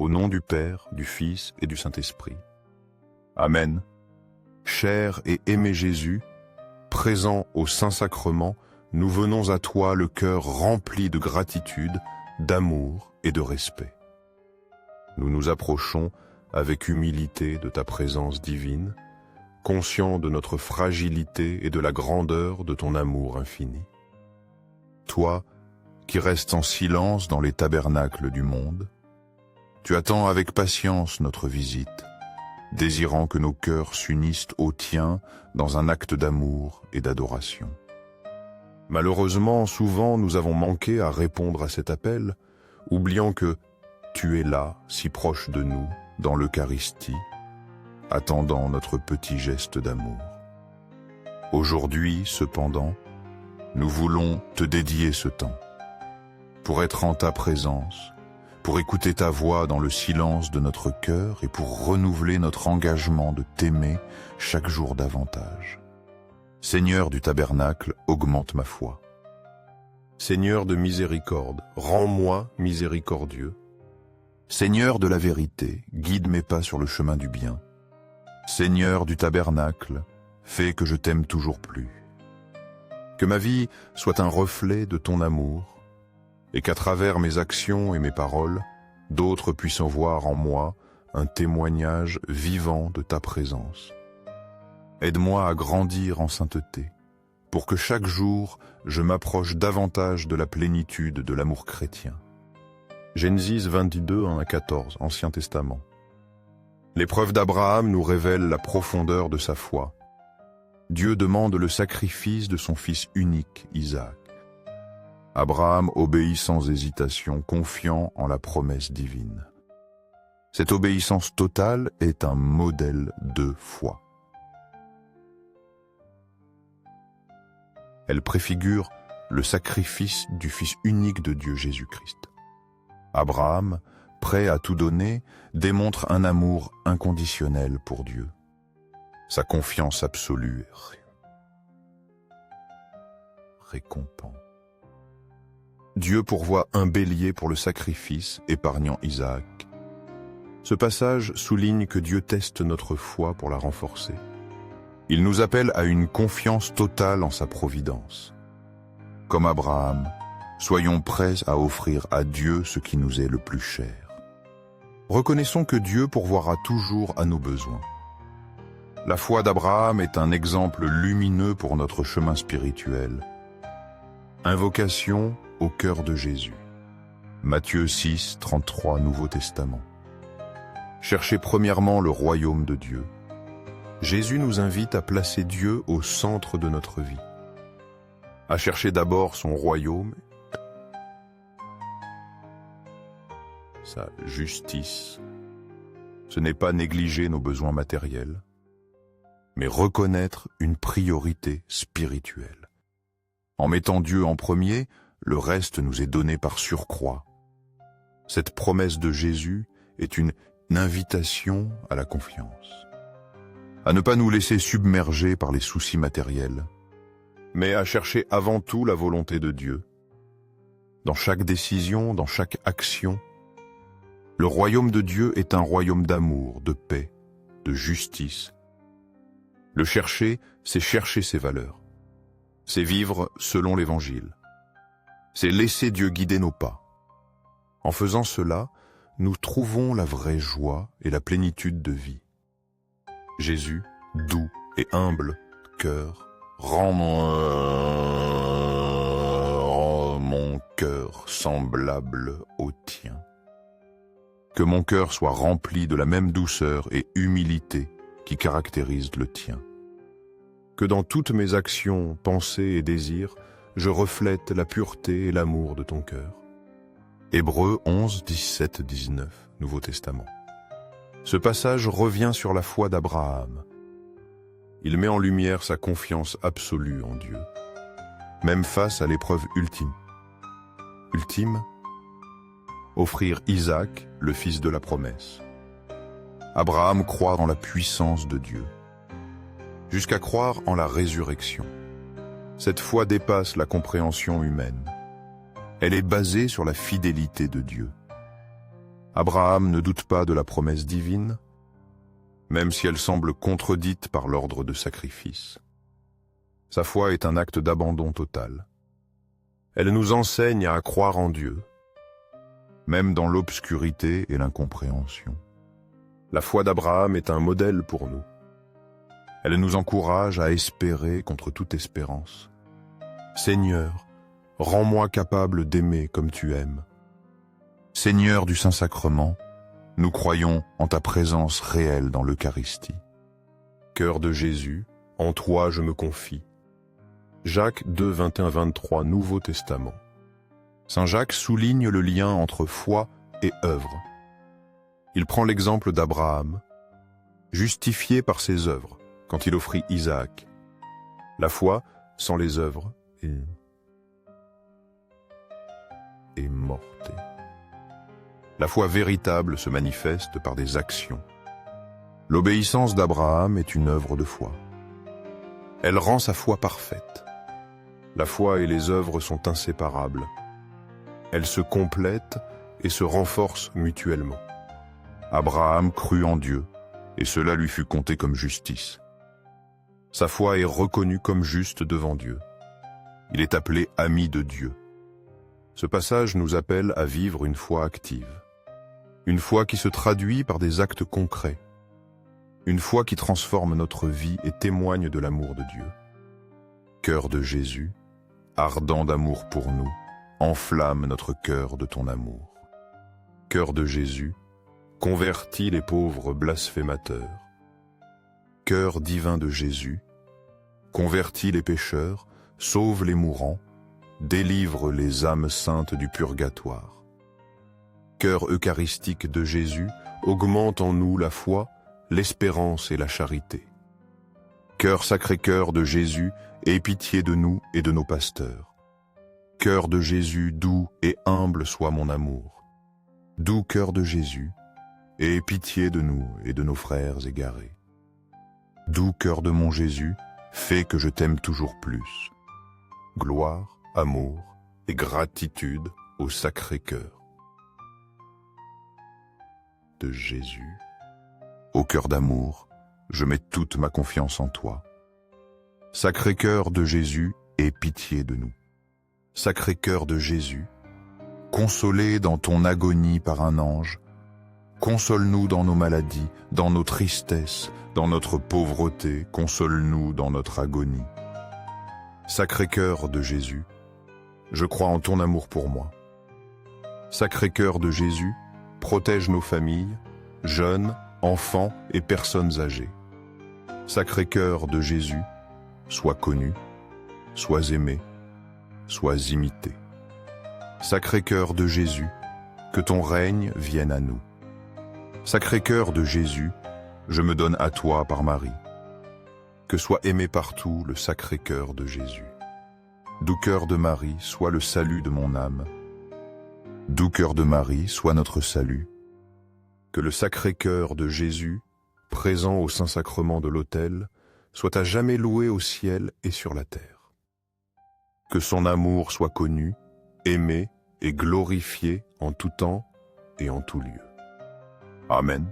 Au nom du Père, du Fils et du Saint-Esprit. Amen. Cher et aimé Jésus, présent au Saint-Sacrement, nous venons à toi le cœur rempli de gratitude, d'amour et de respect. Nous nous approchons avec humilité de ta présence divine, conscients de notre fragilité et de la grandeur de ton amour infini. Toi, qui restes en silence dans les tabernacles du monde, tu attends avec patience notre visite, désirant que nos cœurs s'unissent au tien dans un acte d'amour et d'adoration. Malheureusement, souvent nous avons manqué à répondre à cet appel, oubliant que tu es là, si proche de nous, dans l'Eucharistie, attendant notre petit geste d'amour. Aujourd'hui, cependant, nous voulons te dédier ce temps, pour être en ta présence, pour écouter ta voix dans le silence de notre cœur et pour renouveler notre engagement de t'aimer chaque jour davantage. Seigneur du tabernacle, augmente ma foi. Seigneur de miséricorde, rends-moi miséricordieux. Seigneur de la vérité, guide mes pas sur le chemin du bien. Seigneur du tabernacle, fais que je t'aime toujours plus. Que ma vie soit un reflet de ton amour, et qu'à travers mes actions et mes paroles, d'autres puissent en voir en moi un témoignage vivant de ta présence. Aide-moi à grandir en sainteté, pour que chaque jour je m'approche davantage de la plénitude de l'amour chrétien. Genèse 22, 1 à 14, Ancien Testament. L'épreuve d'Abraham nous révèle la profondeur de sa foi. Dieu demande le sacrifice de son fils unique, Isaac. Abraham obéit sans hésitation, confiant en la promesse divine. Cette obéissance totale est un modèle de foi. Elle préfigure le sacrifice du Fils unique de Dieu, Jésus-Christ. Abraham, prêt à tout donner, démontre un amour inconditionnel pour Dieu. Sa confiance absolue récompense. Dieu pourvoit un bélier pour le sacrifice, épargnant Isaac. Ce passage souligne que Dieu teste notre foi pour la renforcer. Il nous appelle à une confiance totale en sa providence. Comme Abraham, soyons prêts à offrir à Dieu ce qui nous est le plus cher. Reconnaissons que Dieu pourvoira toujours à nos besoins. La foi d'Abraham est un exemple lumineux pour notre chemin spirituel. Invocation au cœur de Jésus. Matthieu 6, 33, Nouveau Testament. Cherchez premièrement le royaume de Dieu. Jésus nous invite à placer Dieu au centre de notre vie, à chercher d'abord son royaume, sa justice. Ce n'est pas négliger nos besoins matériels, mais reconnaître une priorité spirituelle. En mettant Dieu en premier, le reste nous est donné par surcroît. Cette promesse de Jésus est une invitation à la confiance, à ne pas nous laisser submerger par les soucis matériels, mais à chercher avant tout la volonté de Dieu. Dans chaque décision, dans chaque action, le royaume de Dieu est un royaume d'amour, de paix, de justice. Le chercher, c'est chercher ses valeurs. C'est vivre selon l'Évangile. C'est laisser Dieu guider nos pas. En faisant cela, nous trouvons la vraie joie et la plénitude de vie. Jésus, doux et humble cœur, rends mon cœur semblable au tien. Que mon cœur soit rempli de la même douceur et humilité qui caractérise le tien. Que dans toutes mes actions, pensées et désirs, je reflète la pureté et l'amour de ton cœur. Hébreux 11, 17, 19, Nouveau Testament. Ce passage revient sur la foi d'Abraham. Il met en lumière sa confiance absolue en Dieu, même face à l'épreuve ultime. Ultime, offrir Isaac, le fils de la promesse. Abraham croit dans la puissance de Dieu, jusqu'à croire en la résurrection. Cette foi dépasse la compréhension humaine. Elle est basée sur la fidélité de Dieu. Abraham ne doute pas de la promesse divine, même si elle semble contredite par l'ordre de sacrifice. Sa foi est un acte d'abandon total. Elle nous enseigne à croire en Dieu, même dans l'obscurité et l'incompréhension. La foi d'Abraham est un modèle pour nous. Elle nous encourage à espérer contre toute espérance. Seigneur, rends-moi capable d'aimer comme tu aimes. Seigneur du Saint-Sacrement, nous croyons en ta présence réelle dans l'Eucharistie. Cœur de Jésus, en toi je me confie. Jacques 2, 21-23, Nouveau Testament. Saint Jacques souligne le lien entre foi et œuvre. Il prend l'exemple d'Abraham, justifié par ses œuvres, quand il offrit Isaac. La foi, sans les œuvres, est morte. La foi véritable se manifeste par des actions. L'obéissance d'Abraham est une œuvre de foi. Elle rend sa foi parfaite. La foi et les œuvres sont inséparables. Elles se complètent et se renforcent mutuellement. Abraham crut en Dieu, et cela lui fut compté comme justice. Sa foi est reconnue comme juste devant Dieu. Il est appelé ami de Dieu. Ce passage nous appelle à vivre une foi active. Une foi qui se traduit par des actes concrets. Une foi qui transforme notre vie et témoigne de l'amour de Dieu. Cœur de Jésus, ardent d'amour pour nous, enflamme notre cœur de ton amour. Cœur de Jésus, convertis les pauvres blasphémateurs. Cœur divin de Jésus, convertis les pécheurs, sauve les mourants, délivre les âmes saintes du purgatoire. Cœur eucharistique de Jésus, augmente en nous la foi, l'espérance et la charité. Cœur Sacré-Cœur de Jésus, aie pitié de nous et de nos pasteurs. Cœur de Jésus, doux et humble soit mon amour. Doux cœur de Jésus, aie pitié de nous et de nos frères égarés. Doux cœur de mon Jésus, fais que je t'aime toujours plus. Gloire, amour et gratitude au Sacré-Cœur de Jésus. Ô cœur d'amour, je mets toute ma confiance en toi. Sacré-Cœur de Jésus, aie pitié de nous. Sacré-Cœur de Jésus, consolé dans ton agonie par un ange, console-nous dans nos maladies, dans nos tristesses, dans notre pauvreté, console-nous dans notre agonie. Sacré-Cœur de Jésus, je crois en ton amour pour moi. Sacré-Cœur de Jésus, protège nos familles, jeunes, enfants et personnes âgées. Sacré-Cœur de Jésus, sois connu, sois aimé, sois imité. Sacré-Cœur de Jésus, que ton règne vienne à nous. Sacré-Cœur de Jésus, je me donne à toi par Marie. Que soit aimé partout le Sacré-Cœur de Jésus. Doux cœur de Marie, sois le salut de mon âme. Doux cœur de Marie, sois notre salut. Que le Sacré-Cœur de Jésus, présent au Saint-Sacrement de l'autel, soit à jamais loué au ciel et sur la terre. Que son amour soit connu, aimé et glorifié en tout temps et en tout lieu. Amen.